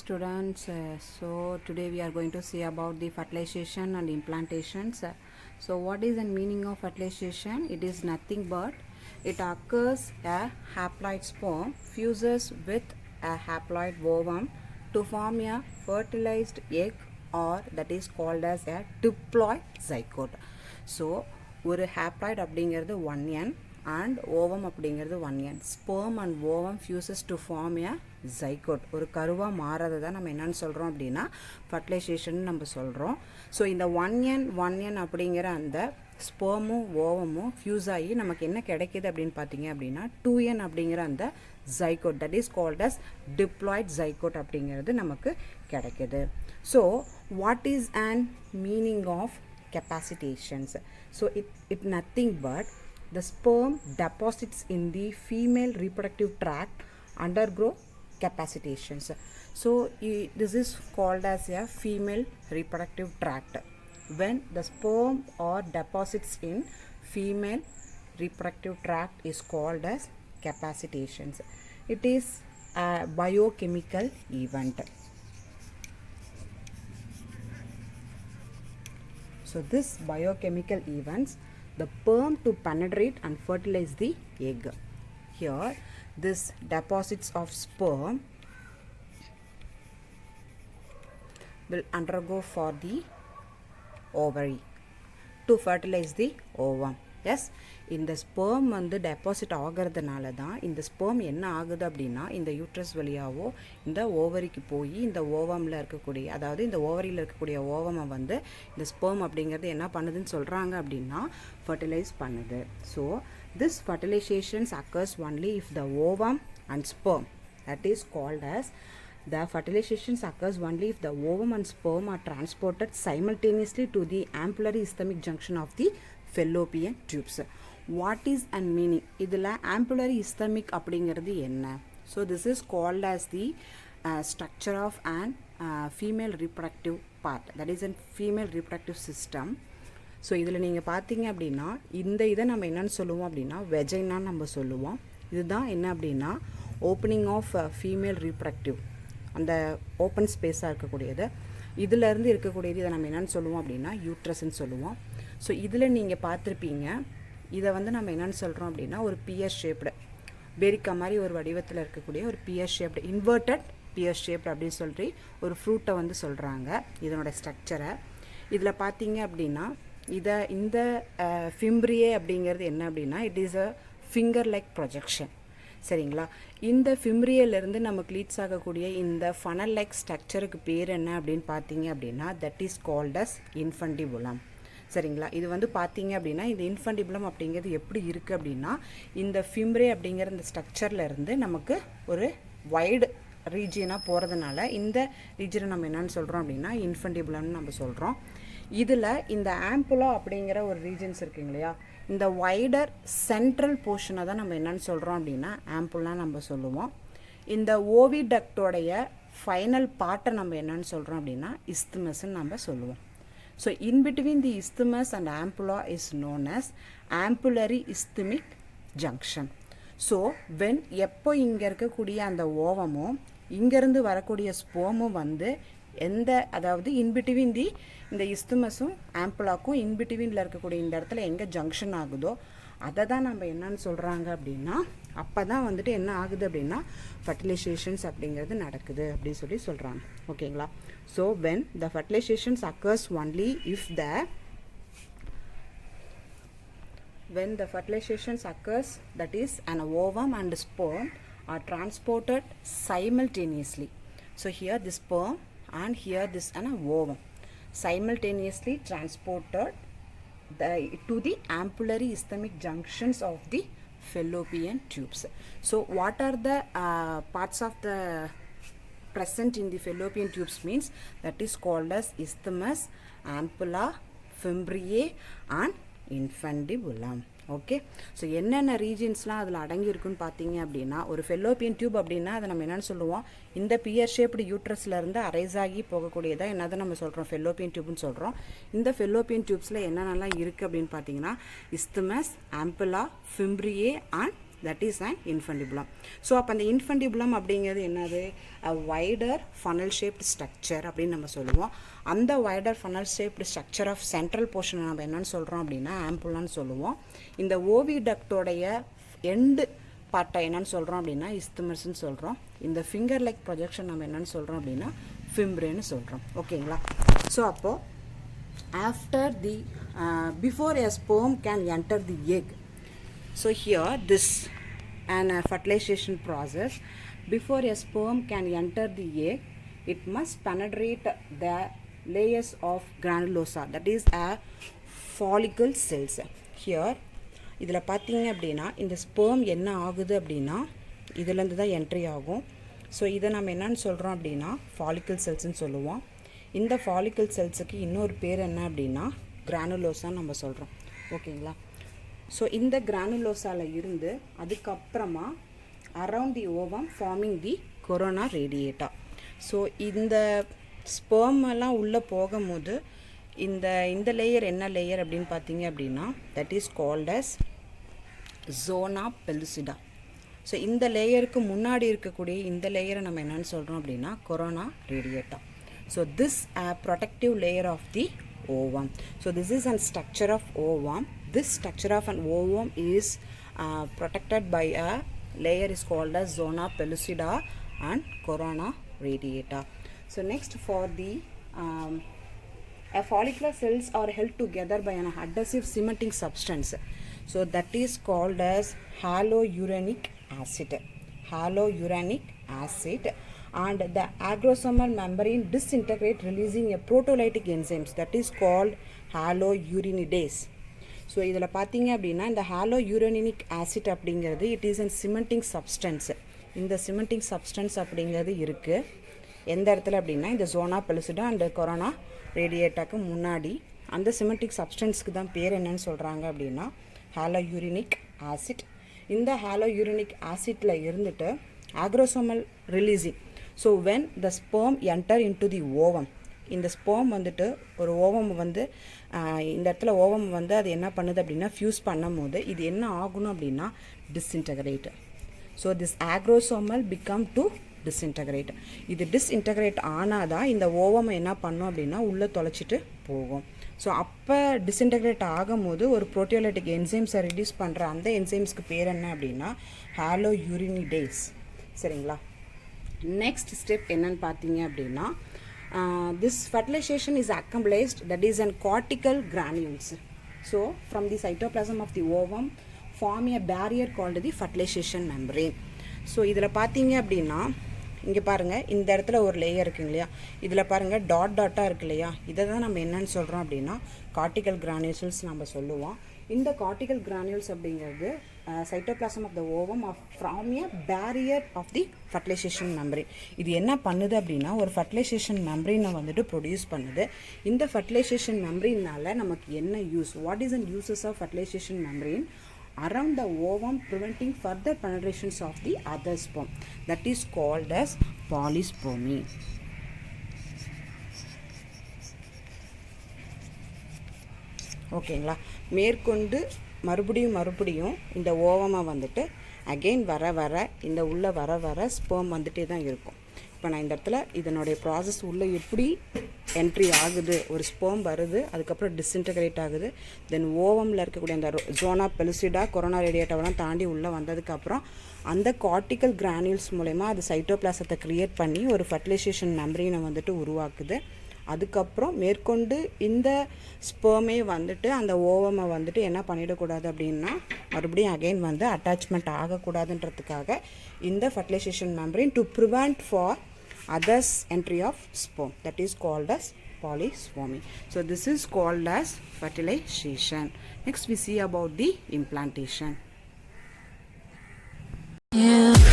students, so today we are going to see about the fertilization and implantations. So what is the meaning of fertilization? It is nothing but it occurs a haploid sperm fuses with a haploid ovum to form a fertilized egg, or that is called as a diploid zygote. So ஒரு haploid அப்படிங்கிறது 1n and ovum அப்படிங்கிறது 1n. sperm and ovum fuses to form a zygote. ஒரு கருவாக மாறதை தான் நம்ம என்னன்னு சொல்கிறோம் அப்படின்னா ஃபர்டிலைசேஷன் நம்ம சொல்கிறோம். ஸோ இந்த 1n அப்படிங்கிற அந்த ஸ்பெர்மும் ஓவமும் ஃபியூஸ் ஆகி நமக்கு என்ன கிடைக்கிது அப்படின்னு பார்த்தீங்க அப்படின்னா 2n அப்படிங்கிற அந்த zygote, that is called as diploid zygote அப்படிங்கிறது நமக்கு கிடைக்கிது. So what is an meaning of capacitations? So it nothing but the sperm deposits in the female reproductive tract undergo capacitations. So this is called as a female reproductive tract. When the sperm or deposits in female reproductive tract is called as capacitations. It is a biochemical event. So this biochemical events the sperm to penetrate and fertilize the egg. Here this deposits of sperm will undergo for the ovary to fertilize the ovum. Yes, இந்த sperm வந்து deposit ஆகிறதுனால தான் இந்த sperm என்ன ஆகுது அப்படின்னா இந்த uterus வழியாவோ இந்த ஓவரிக்கு போய் இந்த ஓவமில் இருக்கக்கூடிய, அதாவது இந்த ஓவரியில் இருக்கக்கூடிய ஓவமை வந்து இந்த ஸ்பெர்ம் அப்படிங்கிறது என்ன பண்ணுதுன்னு சொல்கிறாங்க அப்படின்னா ஃபர்டிலைஸ் பண்ணுது. So this fertilizations occurs only if the ovum and sperm, that is called as the fertilizations occurs only if the ovum and sperm are transported simultaneously to the ampullary isthmic junction of the fallopian tubes. What is and meaning? இதில் ampullary isthmic அப்படிங்கிறது என்ன? So this is called as the structure of an female reproductive part, that is a female reproductive system. So இதில் நீங்கள் பார்த்தீங்க அப்படின்னா இந்த இதை நம்ம என்னன்னு சொல்லுவோம் அப்படின்னா வெஜைனான்னு நம்ம சொல்லுவோம். இதுதான் என்ன அப்படின்னா ஓப்பனிங் ஆஃப் ஃபீமேல் ரீப்ரக்டிவ், அந்த ஓப்பன் ஸ்பேஸாக இருக்கக்கூடியது. இதிலேருந்து இருக்கக்கூடியது இதை நம்ம என்னென்னு சொல்லுவோம் அப்படின்னா யூட்ரஸ்ன்னு சொல்லுவோம். ஸோ இதில் நீங்கள் பார்த்துருப்பீங்க, இதை வந்து நம்ம என்னென்னு சொல்கிறோம் அப்படின்னா ஒரு பியர் ஷேப்டு, பேரிக்கா மாதிரி ஒரு வடிவத்தில் இருக்கக்கூடிய ஒரு pear shaped, inverted pear shaped அப்படின்னு சொல்லி ஒரு ஃப்ரூட்டை வந்து சொல்கிறாங்க இதனோட ஸ்ட்ரக்சரை. இதில் பார்த்தீங்க அப்படின்னா இந்த ஃபிம்ப்ரியே அப்படிங்கிறது என்ன அப்படின்னா it is a finger like projection. சரிங்களா? இந்த ஃபிம்ப்ரியலேருந்து நமக்கு லீட்ஸ் ஆகக்கூடிய இந்த ஃபனல் லைக் ஸ்ட்ரக்சருக்கு பேர் என்ன அப்படின்னு பார்த்தீங்க அப்படின்னா தட் இஸ் கால்ட் அஸ் இன்ஃபண்டிபுலம். சரிங்களா? இது வந்து பார்த்தீங்க அப்படின்னா இந்த இன்ஃபண்டிபுலம் அப்படிங்கிறது எப்படி இருக்குது அப்படின்னா இந்த ஃபிம்ப்ரே அப்படிங்கிற இந்த ஸ்ட்ரக்சர்லேருந்து நமக்கு ஒரு வைடு ரீஜியனாக போகிறதுனால இந்த ரீஜனை நம்ம என்னென்னு சொல்கிறோம் அப்படின்னா இன்ஃபண்டிபுலம்னு நம்ம சொல்கிறோம். இதில் இந்த ஆம்புலா அப்படிங்கிற ஒரு ரீஜன்ஸ் இருக்குங்க இல்லையா, இந்த வைடர் சென்ட்ரல் போர்ஷனை தான் நம்ம என்னென்னு சொல்கிறோம் அப்படின்னா ஆம்புலான்னு நம்ம சொல்லுவோம். இந்த ஓவிடக்டோடைய ஃபைனல் பார்ட்டை நம்ம என்னென்னு சொல்கிறோம் அப்படின்னா இஸ்துமஸ்ன்னு நம்ம சொல்லுவோம். So in between the isthmus and ampulla is known as ampullary isthmic junction. So when எப்போ இங்கே இருக்கக்கூடிய அந்த ஓவமும் இங்கேருந்து வரக்கூடிய ஸ்போமும் வந்து அதாவது இன்பிட்வீன் இந்த இஸ்துமஸும் ஆம்புலாக்கும் இன்பிட்வீனில் இருக்கக்கூடிய இந்த இடத்துல எங்கே ஜங்ஷன் ஆகுதோ அதை தான் நம்ம என்னன்னு சொல்கிறாங்க அப்படின்னா அப்போ தான் வந்துட்டு என்ன ஆகுது அப்படின்னா ஃபர்டிலைசேஷன்ஸ் அப்படிங்கிறது நடக்குது அப்படின்னு சொல்லி சொல்கிறாங்க. ஓகேங்களா? So when the fertilizations occurs only if when the fertilizations occurs, that is an ovum and sperm are transported simultaneously. So here this sperm and here this an ovum simultaneously transported to the ampullary isthmic junctions of the fallopian tubes. So what are the parts of the present in the fallopian tubes means that is called as isthmus, ampulla, fimbriae and infundibulum. Okay, so என்னென்ன ரீஜன்ஸ்லாம் அதில் அடங்கியிருக்குன்னு பார்த்தீங்க அப்படின்னா ஒரு Fallopian tube அப்படின்னா அதை நம்ம என்னென்னு சொல்லுவோம், இந்த பியர் ஷேப்டு யூட்ரஸ்லேருந்து அரைஸ் ஆகி போகக்கூடியதாக என்னதை நம்ம சொல்கிறோம் ஃபெல்லோப்பியன் டியூப்னு சொல்கிறோம். இந்த ஃபெல்லோப்பியன் டியூப்ஸில் என்னென்னலாம் இருக்குது அப்படின்னு பார்த்தீங்கன்னா isthmus, ஆம்புலா, ஃபிம்ப்ரியே and that is an infundibulum. So அப்போ அந்த infundibulum அப்படிங்கிறது என்னது, a wider funnel shaped structure அப்படின்னு நம்ம சொல்லுவோம். அந்த wider funnel shaped structure of central portion நம்ம என்னன்னு சொல்கிறோம் அப்படின்னா ஆம்புலான்னு சொல்லுவோம். இந்த ஓவிடக்டோடைய எண்டு பார்ட்டை என்னன்னு சொல்கிறோம் அப்படின்னா இஸ்துமஸ்ன்னு சொல்கிறோம். இந்த ஃபிங்கர் லைக் ப்ரொஜெக்ஷன் நம்ம என்னன்னு சொல்கிறோம் அப்படின்னா ஃபிம்ப்ரேன்னு சொல்கிறோம். ஓகேங்களா. ஸோ அப்போது after the before a sperm can enter the egg, so here this an fertilization process. Before a sperm can enter the egg, it must penetrate the layers of granulosa, that is a follicle cells. Here இதில் பார்த்தீங்க அப்படின்னா இந்த sperm என்ன ஆகுது அப்படின்னா இதுலேருந்து தான் entry ஆகும். ஸோ இதை நம்ம என்னன்னு சொல்கிறோம் அப்படின்னா ஃபாலிக்கல் செல்ஸ்ன்னு சொல்லுவோம். இந்த ஃபாலிக்கல் செல்ஸுக்கு இன்னொரு பேர் என்ன அப்படின்னா கிரானுலோசான்னு நம்ம சொல்கிறோம். ஓகேங்களா. ஸோ இந்த கிரானுலோசாவில் இருந்து அதுக்கப்புறமா around the ovum forming the corona radiata. So இந்த ஸ்பெர்ம் எல்லாம் உள்ளே போகும்போது இந்த லேயர் என்ன லேயர் அப்படின்னு பார்த்தீங்க அப்படின்னா that is called as zona pellucida. So இந்த லேயருக்கு முன்னாடி இருக்கக்கூடிய இந்த லேயரை நம்ம என்னன்னு சொல்கிறோம் அப்படின்னா corona radiata. So this protective layer of the ovum. So this is a structure of ovum. This structure of an ovum is protected by a layer is called as zona pellucida and corona radiata. So next for the a follicular cells are held together by an adhesive cementing substance. So that is called as hyaluronic acid. Hyaluronic acid. And the agrosomal membrane disintegrate releasing a proteolytic enzymes that is called hyaluronidase. So இதில் பார்த்தீங்க அப்படின்னா இந்த ஹாலோயூரனிக் acid அப்படிங்கிறது it is an cementing substance. இந்த cementing substance அப்படிங்கிறது இருக்குது எந்த இடத்துல அப்படின்னா இந்த ஜோனா பெலுசிடா அண்ட் கொரோனா ரேடியேட்டாக்கு முன்னாடி. அந்த சிமெண்டிக் சப்ஸ்டன்ஸ்க்கு தான் பேர் என்னன்னு சொல்கிறாங்க அப்படின்னா ஹாலோயூரினிக் ஆசிட். இந்த ஹாலோயூரினிக் ஆசிட்டில் இருந்துட்டு acrosomal releasing. So when the sperm enter into the ovum, இந்த ஸ்பெர்ம் வந்துட்டு ஒரு ஓவம் வந்து இந்த இடத்துல ஓவம் வந்து அது என்ன பண்ணுது அப்படின்னா ஃபியூஸ் பண்ணும் போது இது என்ன ஆகணும் அப்படின்னா disintegrate. So this acrosomal become to disintegrate. இது டிஸ்இன்டகிரேட் ஆனால் தான் இந்த ஓவம் என்ன பண்ணும் அப்படின்னா உள்ளே தொலைச்சிட்டு போகும். ஸோ அப்போ டிஸ்இன்டகிரேட் ஆகும்போது ஒரு ப்ரோட்டியோலைட்டிக் என்சைம்ஸை ரிலீஸ் பண்ணுற அந்த என்சைம்ஸ்க்கு பேர் என்ன அப்படின்னா ஹாலோயூரினிடேஸ். சரிங்களா. நெக்ஸ்ட் ஸ்டெப் என்னன்னு பார்த்தீங்க அப்படின்னா this fertilisation is accomplished, that is an cortical granules. So from the cytoplasm of the ovum form a barrier called the fertilization membrane. So இதில் பார்த்தீங்க அப்படின்னா இங்கே பாருங்கள் இந்த இடத்துல ஒரு லேயர் இருக்குங்க இல்லையா, இதில் பாருங்கள் டாட்டாக இருக்கு இல்லையா, இதை தான் நம்ம என்னன்னு சொல்கிறோம் அப்படின்னா கார்டிகல் கிரானியூல்ஸ் நம்ம சொல்லுவோம். இந்த கார்டிகல் கிரானியூல்ஸ் அப்படிங்கிறது cytoplasm of the ovum from a barrier of the fertilization membrane. இது என்ன பண்ணுது அப்படின்னா ஒரு ஃபர்டிலைசேஷன் மெம்பரினை வந்துட்டு ப்ரொடியூஸ் பண்ணுது. இந்த ஃபர்டிலைசேஷன் மெம்பரினால் நமக்கு என்ன use, what is and uses of fertilisation membrane around the ovum preventing further penetrations of the other sperm, that is called as polyspermy. ஓகேங்களா. மேற்கொண்டு மறுபடியும் இந்த ஓவமை வந்துட்டு அகெயின் வர இந்த உள்ளே வர ஸ்பெர்ம் வந்துட்டே தான் இருக்கும். இப்போ நான் இந்த இடத்துல இதனுடைய ப்ராசஸ் உள்ளே எப்படி என்ட்ரி ஆகுது, ஒரு ஸ்பெர்ம் வருது, அதுக்கப்புறம் டிஸ்இன்டகிரேட் ஆகுது, தென் ஓவமில் இருக்கக்கூடிய அந்த ஜோனா பெலுசிடா கொரோனா ரேடியேட்டாவெல்லாம் தாண்டி உள்ளே வந்ததுக்கப்புறம் அந்த கார்டிக்கல் கிரானியூல்ஸ் மூலமா அது சைட்டோபிளாசத்தை க்ரியேட் பண்ணி ஒரு ஃபர்டிலைசேஷன் மெம்பரினை வந்துட்டு உருவாக்குது. அதுக்கப்புறம் மேற்கொண்டு இந்த ஸ்பெர்மே வந்துட்டு அந்த ஓவமை வந்துட்டு என்ன பண்ணிடக்கூடாது அப்படின்னா மறுபடியும் அகெயின் வந்து அட்டாச்மெண்ட் ஆகக்கூடாதுன்றதுக்காக இந்த fertilisation மெம்பரின் to prevent for others entry of sperm, that is called as polyspermy. So this is called as fertilization. Next we see about the implantation. Yeah.